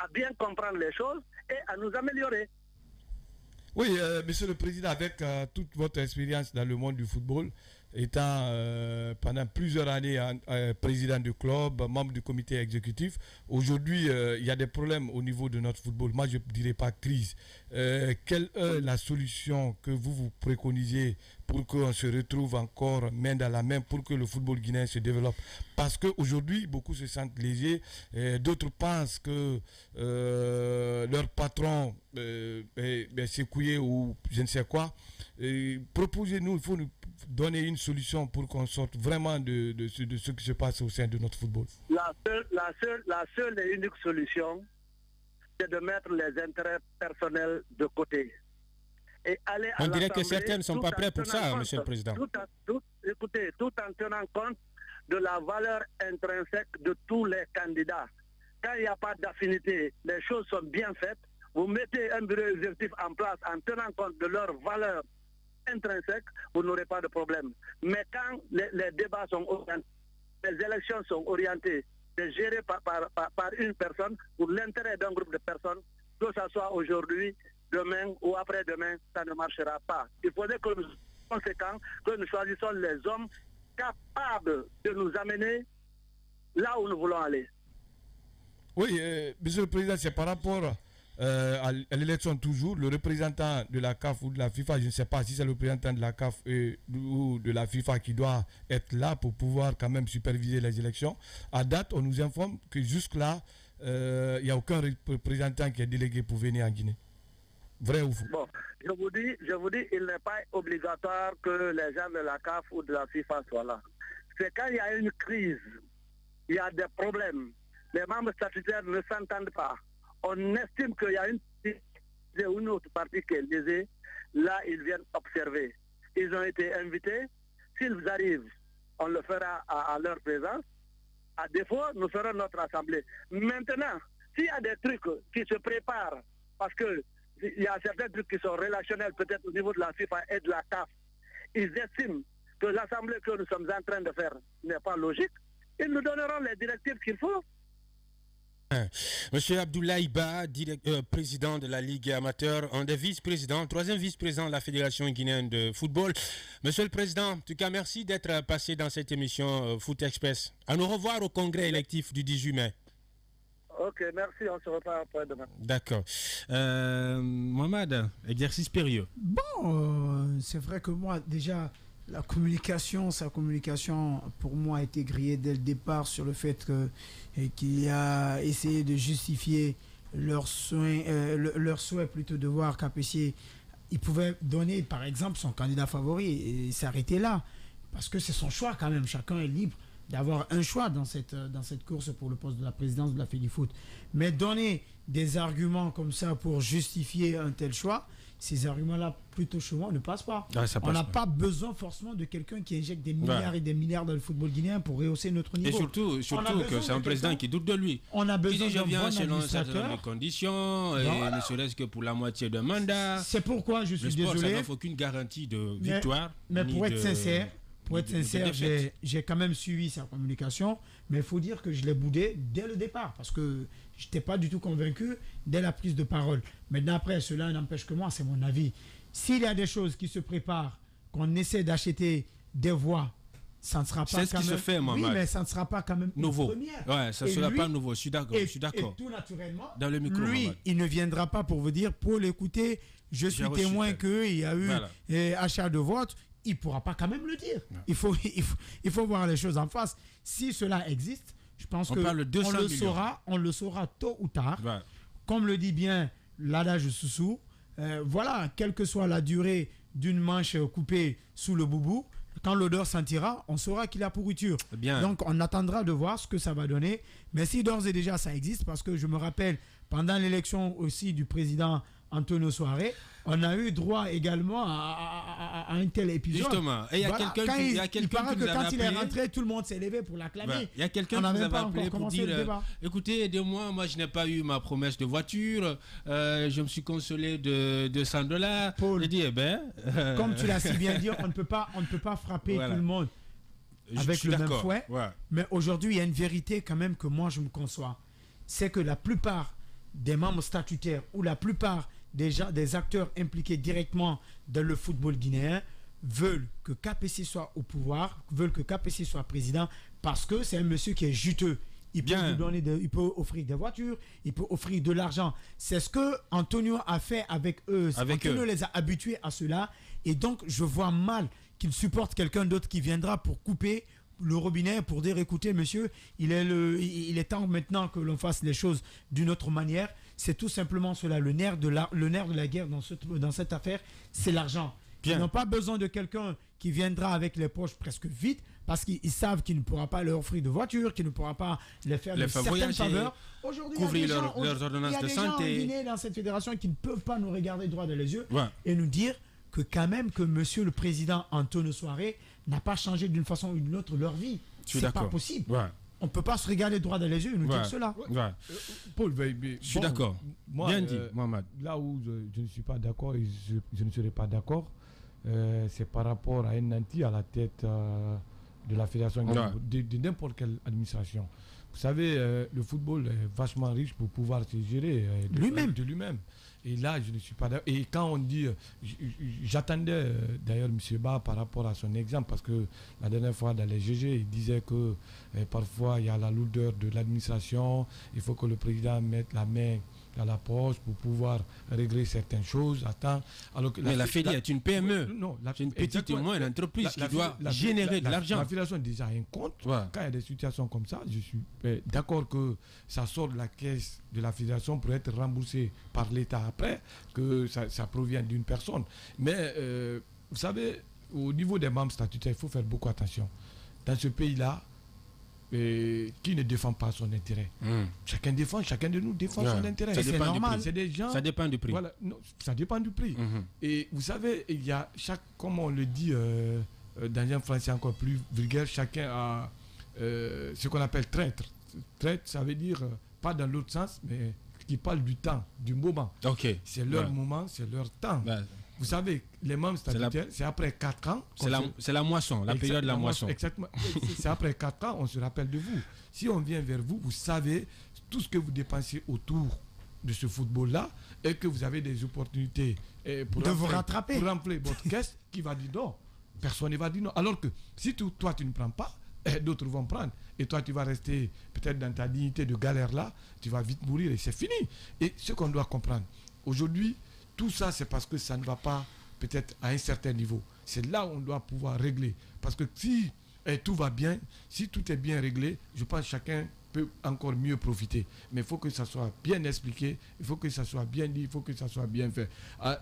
à bien comprendre les choses et à nous améliorer. Oui, Monsieur le Président, avec toute votre expérience dans le monde du football, étant pendant plusieurs années président du club, membre du comité exécutif, aujourd'hui, il y a des problèmes au niveau de notre football. Moi, je ne dirais pas crise. Quelle est la solution que vous préconisez pour qu'on se retrouve encore main dans la main pour que le football guinéen se développe? Parce qu'aujourd'hui, beaucoup se sentent lésés. D'autres pensent que leur patron est secoué ou je ne sais quoi. Proposez-nous, il faut nous donner une solution pour qu'on sorte vraiment de ce qui se passe au sein de notre football. La seule et unique solution, c'est de mettre les intérêts personnels de côté. Et aller à on dirait que certains ne sont pas prêts pour ça, Monsieur le Président. Écoutez, tout en tenant compte de la valeur intrinsèque de tous les candidats. Quand il n'y a pas d'affinité, les choses sont bien faites. Vous mettez un bureau exécutif en place en tenant compte de leur valeur intrinsèque, vous n'aurez pas de problème. Mais quand les débats sont orientés, les élections sont orientées, c'est géré par une personne pour l'intérêt d'un groupe de personnes, que ce soit aujourd'hui, demain ou après-demain, ça ne marchera pas. Il faudrait que nous soyons conséquents, que nous choisissons les hommes capables de nous amener là où nous voulons aller. Oui, Monsieur le Président, c'est par rapport à l'élection toujours, le représentant de la CAF ou de la FIFA, je ne sais pas si c'est le représentant de la CAF ou de la FIFA qui doit être là pour pouvoir quand même superviser les élections. À date, on nous informe que jusque-là, il n'y a aucun représentant qui est délégué pour venir en Guinée. Vrai ou faux? Bon, je vous dis, il n'est pas obligatoire que les gens de la CAF ou de la FIFA soient là. C'est quand il y a une crise il y a des problèmes. Les membres statutaires ne s'entendent pas. On estime qu'il y a une autre partie qui est lésée. Là, ils viennent observer. Ils ont été invités. S'ils arrivent, on le fera à leur présence. À défaut, nous ferons notre assemblée. Maintenant, s'il y a des trucs qui se préparent, parce qu'il y a certains trucs qui sont relationnels peut-être au niveau de la FIFA et de la CAF, ils estiment que l'assemblée que nous sommes en train de faire n'est pas logique, ils nous donneront les directives qu'il faut. Monsieur Abdoulaye Ba, président de la Ligue amateur, un des vice-présidents, troisième vice-président de la Fédération guinéenne de football. Monsieur le Président, en tout cas, merci d'être passé dans cette émission Foot Express. À nous revoir au congrès électif du 18 mai. Ok, merci, on se revoit après demain. D'accord. Mohamed, exercice périlleux. Bon, c'est vrai que moi, déjà, sa communication, pour moi, a été grillée dès le départ sur le fait qu'il a essayé de justifier leur souhait plutôt de voir qu'APC, il pouvait donner, par exemple, son candidat favori et s'arrêter là. Parce que c'est son choix quand même. Chacun est libre d'avoir un choix dans cette course pour le poste de la présidence de la FEDIFOOT. Mais donner des arguments comme ça pour justifier un tel choix, ces arguments-là, plutôt chez moi, ne passent pas. Ouais, on n'a pas besoin forcément de quelqu'un qui injecte des milliards et des milliards dans le football guinéen pour rehausser notre niveau. Et surtout que c'est un président qui doute de lui. On a besoin d'un bon administrateur. Selon certaines conditions, et ne serait-ce que pour la moitié d'un mandat. C'est pourquoi je suis désolé. Ça n'offre aucune garantie de victoire. Mais pour être sincère, j'ai quand même suivi sa communication, mais il faut dire que je l'ai boudé dès le départ, parce que je n'étais pas du tout convaincu dès la prise de parole. Maintenant, après, cela n'empêche que moi, c'est mon avis. S'il y a des choses qui se préparent, qu'on essaie d'acheter des voix, ça ne sera pas c'est ce qui se fait, oui, mais ça ne sera pas quand même nouveau. Une première. Ouais, ça ne sera pas nouveau, je suis d'accord. Et tout naturellement, dans le micro, lui, il ne viendra pas pour vous dire, pour l'écouter, je suis témoin qu'il y a eu achat de vote. Il ne pourra pas quand même le dire. Il faut voir les choses en face. Si cela existe, je pense qu'on le saura tôt ou tard. Ouais. Comme le dit bien l'adage Soussou, voilà, quelle que soit la durée d'une manche coupée sous le boubou, quand l'odeur sentira, on saura qu'il y a pourriture. Bien. Donc on attendra de voir ce que ça va donner. Mais si d'ores et déjà ça existe, parce que je me rappelle, pendant l'élection aussi du président Antonio Soare, on a eu droit également à un tel épisode. Justement. Et il y a quelqu'un il paraît que quand il est rentré, tout le monde s'est levé pour l'acclamer. Il y a quelqu'un qui nous avait appelé pour dire écoutez, aidez-moi, moi je n'ai pas eu ma promesse de voiture, je me suis consolé de $100. Paul, j'ai dit, comme tu l'as si bien dit, on ne peut pas frapper tout le monde avec le même fouet. Ouais. Mais aujourd'hui, il y a une vérité quand même que moi je me conçois. C'est que la plupart des membres statutaires ou la plupart des acteurs impliqués directement dans le football guinéen veulent que KPC soit au pouvoir, veulent que KPC soit président, parce que c'est un monsieur qui est juteux. Il peut offrir des voitures, il peut offrir de l'argent. C'est ce que Antonio a fait avec eux. Antonio les a habitués à cela. Et donc, je vois mal qu'il supporte quelqu'un d'autre qui viendra pour couper le robinet, pour dire écoutez monsieur, il est temps maintenant que l'on fasse les choses d'une autre manière. C'est tout simplement cela, le nerf de la guerre dans cette affaire, c'est l'argent. Ils n'ont pas besoin de quelqu'un qui viendra avec les poches presque vides, parce qu'ils savent qu'il ne pourra pas leur offrir de voiture, qu'il ne pourra pas les faire certaines faveurs. Aujourd'hui, couvrir leurs ordonnances de santé. Il y a des gens en Guinée dans cette fédération qui ne peuvent pas nous regarder droit dans les yeux et nous dire que quand même que monsieur le président Antonio Soare n'a pas changé d'une façon ou d'une autre leur vie. C'est pas possible. Ouais. On ne peut pas se regarder droit dans les yeux et nous dire cela. Ouais. Paul, je suis d'accord. Bien dit, Mohamed. Là où je ne suis pas d'accord et je ne serai pas d'accord, c'est par rapport à un nanti à la tête de la fédération, de n'importe quelle administration. Vous savez, le football est vachement riche pour pouvoir se gérer de lui-même. Et là, je ne suis pas d'accord. Et quand on dit, j'attendais d'ailleurs M. Ba par rapport à son exemple, parce que la dernière fois dans les GG, il disait que parfois il y a la lourdeur de l'administration, il faut que le président mette la main dans la poche pour pouvoir régler certaines choses. Mais la FEDI est une PME. Non, c'est une petite et moyenne entreprise qui doit générer de l'argent. La fédération a déjà un compte. Quand il y a des situations comme ça, je suis d'accord que ça sort de la caisse de la fédération pour être remboursé par l'État après, que ça provient d'une personne. Mais vous savez, au niveau des membres statutaires, il faut faire beaucoup attention. Dans ce pays-là, qui ne défend pas son intérêt. Chacun de nous défend son intérêt. C'est normal. C'est des gens, ça dépend du prix. Voilà, non, ça dépend du prix. Et vous savez, il y a comme on le dit dans un français encore plus vulgaire, chacun a ce qu'on appelle traître. Traître, ça veut dire pas dans l'autre sens, mais qui parle du temps, du moment. Okay. C'est leur moment, c'est leur temps. Vous savez, les membres statutaires, c'est après 4 ans. C'est la moisson, la période de la moisson. Exactement. C'est après 4 ans, on se rappelle de vous. Si on vient vers vous, vous savez tout ce que vous dépensez autour de ce football-là et que vous avez des opportunités pour vous rattraper. Pour remplir votre caisse, qui va dire non? Personne ne va dire non. Alors que si toi, tu ne prends pas, d'autres vont prendre. Et toi, tu vas rester peut-être dans ta dignité de galère-là, tu vas vite mourir et c'est fini. Et ce qu'on doit comprendre, aujourd'hui, tout ça, c'est parce que ça ne va pas peut-être à un certain niveau. C'est là où on doit pouvoir régler. Parce que si tout va bien, si tout est bien réglé, je pense que chacun peut encore mieux profiter. Mais il faut que ça soit bien expliqué, il faut que ça soit bien dit, il faut que ça soit bien fait.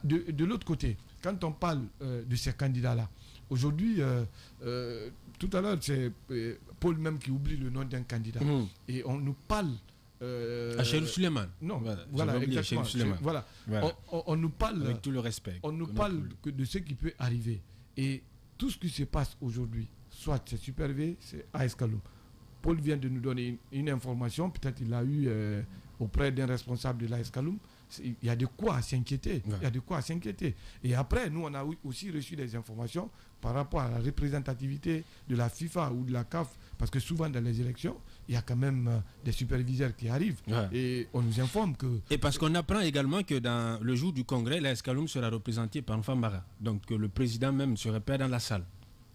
De l'autre côté, quand on parle de ces candidats-là, aujourd'hui, tout à l'heure, c'est Paul même qui oublie le nom d'un candidat. Et on nous parle... Chérif Souleymane. Non, voilà, exactement. Voilà. On nous parle... Avec tout le respect. On nous parle de ce qui peut arriver. Et tout ce qui se passe aujourd'hui, soit c'est Super V, c'est AS Kaloum. Paul vient de nous donner une information, peut-être il l'a eu auprès d'un responsable de l'AS Kaloum. Il y a de quoi s'inquiéter. Il y a de quoi s'inquiéter. Et après, nous, on a aussi reçu des informations par rapport à la représentativité de la FIFA ou de la CAF, parce que souvent dans les élections, il y a quand même des superviseurs qui arrivent et on nous informe que... Et parce qu'on apprend également que dans le jour du congrès, l'AS Kaloum sera représenté par Nfambara. Donc que le président même ne serait pas dans la salle.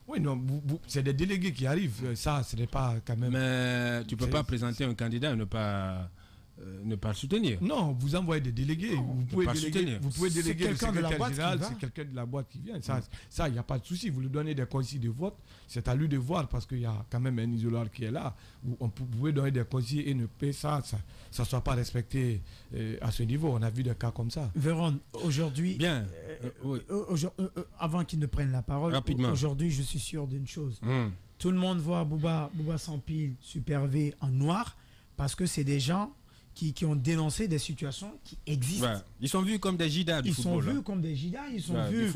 Oui, non, c'est des délégués qui arrivent. Ça, ce n'est pas quand même... Mais tu ne peux pas présenter un candidat et ne pas le soutenir. Non, vous envoyez des délégués. Non, vous pouvez déléguer quelqu'un de la boîte général, c'est quelqu'un de la boîte qui vient. Ça, il n'y a pas de souci. Vous lui donnez des consignes de vote. C'est à lui de voir parce qu'il y a quand même un isoloir qui est là. Vous pouvez donner des consignes et ne pas ça ne soit pas respecté à ce niveau. On a vu des cas comme ça. Véron, aujourd'hui, bien. Avant qu'il ne prenne la parole, aujourd'hui, je suis sûr d'une chose. Tout le monde voit Bouba Sampil, Super V en noir parce que c'est des gens qui ont dénoncé des situations qui existent. Ouais. Ils sont vus comme des jidas du football. Ils sont vus comme des jidas, ils sont vus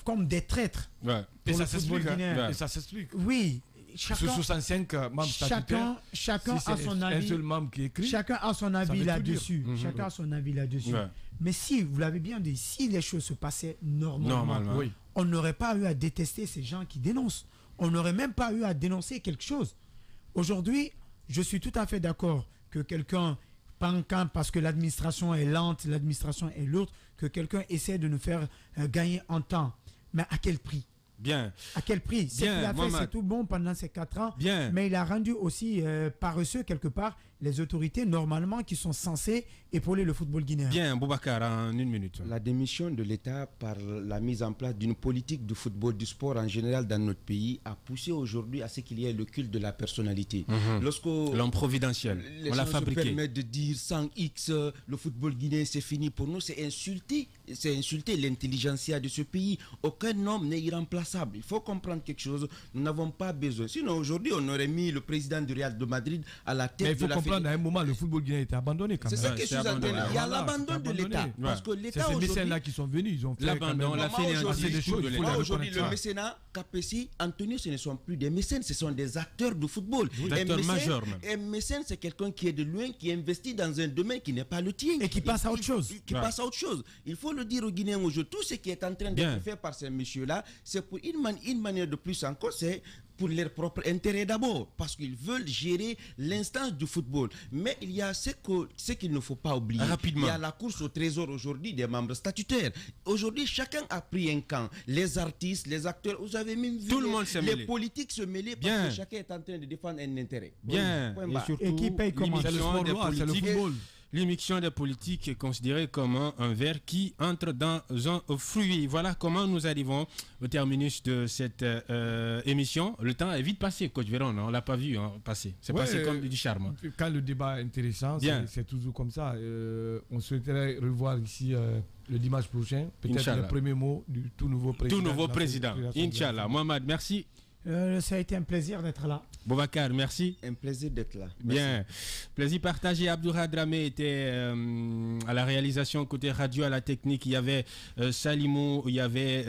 comme des traîtres. Et ça s'explique. Et ça s'explique. Oui. Sur 65 membres statutaires, chacun a son avis. Un seul membre qui écrit. Chacun a son avis là-dessus. Chacun a son avis là-dessus. Mais si, vous l'avez bien dit, si les choses se passaient normalement, on n'aurait pas eu à détester ces gens qui dénoncent. On n'aurait même pas eu à dénoncer quelque chose. Aujourd'hui, je suis tout à fait d'accord que quelqu'un, parce que l'administration est lente, l'administration est lourde, que quelqu'un essaie de nous faire gagner en temps. Mais à quel prix? Bien. À quel prix? Ce qu'il a fait, c'est tout bon pendant ces 4 ans. Bien. Mais il a rendu aussi paresseux, quelque part, les autorités, normalement, qui sont censées épauler le football guinéen. Bien, Boubacar, en 1 minute. La démission de l'État par la mise en place d'une politique du football, du sport en général dans notre pays, a poussé aujourd'hui à ce qu'il y ait le culte de la personnalité. L'homme providentiel, on l'a fabriqué. Se permettent de dire sans X, le football guinéen c'est fini. Pour nous, c'est insulter l'intelligentsia de ce pays. Aucun homme n'est irremplaçable. Il faut comprendre quelque chose. Nous n'avons pas besoin. Sinon, aujourd'hui, on aurait mis le président du Real de Madrid à la tête de la fédération. À un moment, le football guinéen était abandonné. C'est ça que je suis en train de dire. Il y a l'abandon de l'État. Parce que l'État aujourd'hui. C'est ces mécènes-là qui sont venus. Ils ont fait l'abandon, la fainéantise des choses de l'État. Aujourd'hui, le mécénat, Capessi, Antonio, ce ne sont plus des mécènes, ce sont des acteurs du football. Des acteurs majeurs même. Un mécène, c'est quelqu'un qui est de loin, qui investit dans un domaine qui n'est pas le tien. Et qui passe à autre chose. Qui passe à autre chose. Il faut le dire aux Guinéens aujourd'hui. Tout ce qui est en train d'être fait par ces messieurs-là, c'est pour une manière de plus encore, c'est pour leur propre intérêt d'abord, parce qu'ils veulent gérer l'instance du football. Mais il y a ce qu'il ne faut pas oublier. Rapidement. Il y a la course au trésor aujourd'hui des membres statutaires. Aujourd'hui, chacun a pris un camp. Les artistes, les acteurs, vous avez même vu les politiques se mêler parce que chacun est en train de défendre un intérêt. Bien. Et qui paye comment? C'est le football. L'émission des politiques est considérée comme un verre qui entre dans un fruit. Voilà comment nous arrivons au terminus de cette émission. Le temps est vite passé, coach Véron. On ne l'a pas vu passer. C'est passé comme du charme. Quand le débat est intéressant, c'est toujours comme ça. On souhaiterait revoir ici le dimanche prochain. Peut-être le premier mot du tout nouveau président. Tout nouveau président. Inch'Allah. Mohamed, merci. Ça a été un plaisir d'être là. Boubacar, merci. Un plaisir d'être là. Merci. Bien. Plaisir partagé. Abdoura Dramé était à la réalisation côté radio, à la technique. Il y avait Salimou, il y avait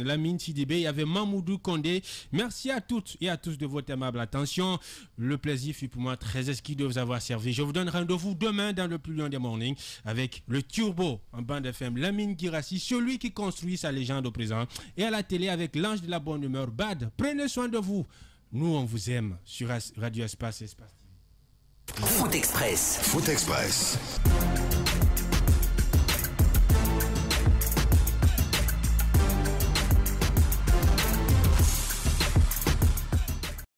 Lamine Sidibé, il y avait Mamoudou Kondé. Merci à toutes et à tous de votre aimable attention. Le plaisir fut pour moi très exquis de vous avoir servi. Je vous donne rendez-vous demain dans le plus long des mornings avec le Turbo en bande FM, Lamine Girassi, celui qui construit sa légende au présent, et à la télé avec l'ange de la bonne humeur, Bad. Prenez soin de vous. Nous, on vous aime sur Radio Espace. Foot Express. Foot Express.